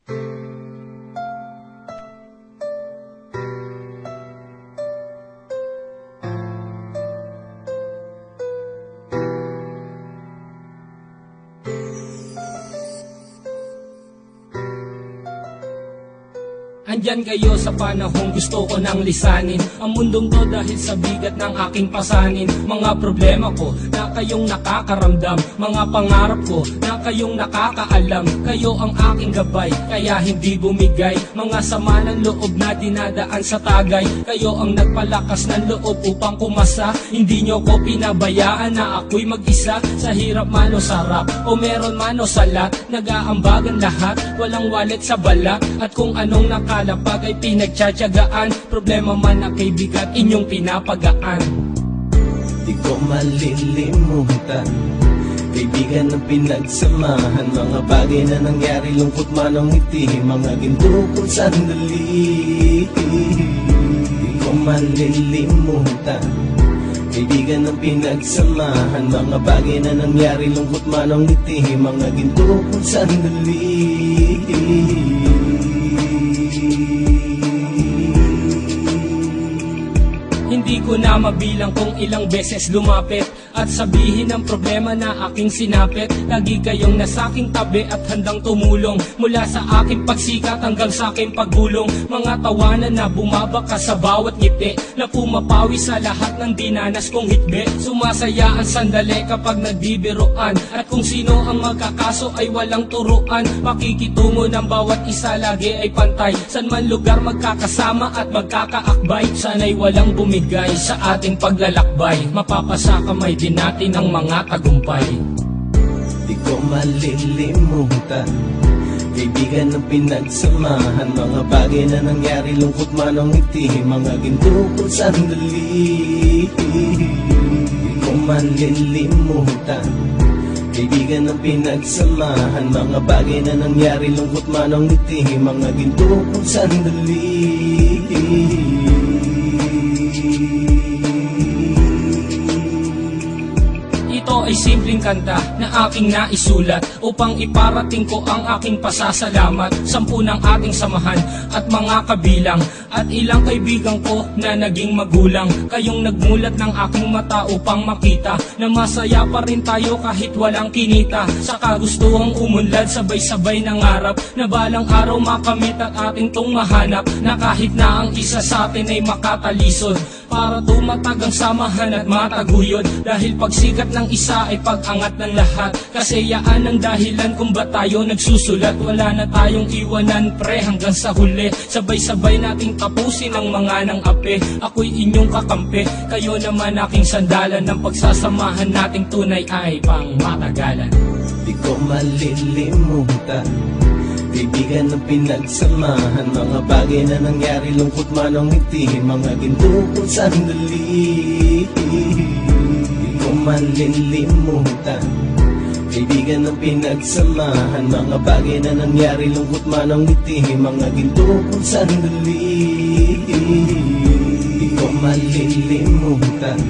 Andyan kayo sa panahong gusto ko nang lisanin ang mundong to dahil sa bigat ng aking pasanin. Mga problema ko na kayong nakakaramdam, mga pangarap ko na kayong nakakaalam. Kayo ang aking gabay, kaya hindi bumigay. Mga sama ng loob na dinadaan sa tagay. Kayo ang nagpalakas ng loob upang kumasa. Hindi nyo ko pinabayaan na ako'y mag-isa. Sa hirap man o sarap, o meron man o salat, nag-aambagan lahat, walang walet sa balak. At kung anong nakalapag ay pinagtsatsagaan, problema man na kay bigat inyong pinapagaan. Di ko malilimutan, kaibigan ng pinagsamahan, mga bagay na nangyari, lungkot man ang ngiti, mga ginto kong sandali. Di ko malilimutan, kaibigan ng pinagsamahan, mga bagay na nangyari, lungkot man ang ngiti, mga ginto kong sandali. Hindi ko na mabilang kung ilang beses lumapit at sabihin ang problema na aking sinapit. Lagi kayong nasa aking tabi at handang tumulong, mula sa aking pagsikat hanggang sa aking paggulong. Mga tawanan na bumabaka sa bawat ngiti, na pumapawi sa lahat ng dinanas kong hitbe. Sumasaya ang sandali kapag nagbibiroan, at kung sino ang magkakaso ay walang turuan. Makikitungo ng bawat isa lagi ay pantay, san man lugar magkakasama at magkakaakbay. Sana'y walang bumigay sa ating paglalakbay, mapapasa kamay din natin ang mga tagumpay. Di ko malilimutan, kaibigan ng pinagsamahan, mga bagay na nangyari, lungkot man ang ngiti, mga ginto kong sandali. Di ko malilimutan, kaibigan ng pinagsamahan, mga bagay na nangyari, lungkot man ang ngiti, mga ginto kong sandali. Ito ay simpleng kanta na aking naisulat upang iparating ko ang aking pasasalamat. 10 ng ating samahan at mga kabilang, at ilang kaibigan ko na naging magulang. Kayong nagmulat ng aking mata upang makita na masaya pa rin tayo kahit walang kinita. Sa kagustuhang umunlad, sabay-sabay nangarap na balang araw makamit at ating tong mahanap, na kahit na ang isa sa atin ay makatalisod, para tumatag ang samahan at mataguyod. Dahil pagsikat ng isa ay pag-angat ng lahat, kasi yaan ang dahilan kung ba tayo nagsusulat. Wala na tayong iwanan pre hanggang sa huli, sabay-sabay nating tapusin ang mga nang ape. Ako'y inyong kakampi, kayo naman aking sandalan, ng pagsasamahan nating tunay ay pang matagalan. Di ko malilimutan, kaibigan ng pinagsamahan, mga bagay na nangyari, lungkot man ang ngiti, mga ginto kong sandali. Di ko malilimutan, kaibigan ng pinagsamahan, mga bagay na nangyari, lungkot man ang ngiti, mga ginto kong sandali. Di ko malilimutan,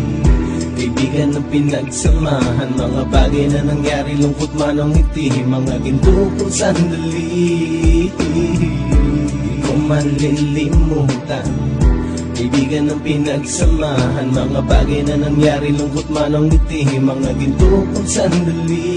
kaibigan ng pinagsamahan, mga bagay na nangyari, lungkot man ang ngiti, mga ginto kong sandali. Di ko malilimutan, kaibigan ng pinagsamahan, mga bagay na nangyari, lungkot man ang ngiti, mga ginto kong sandali.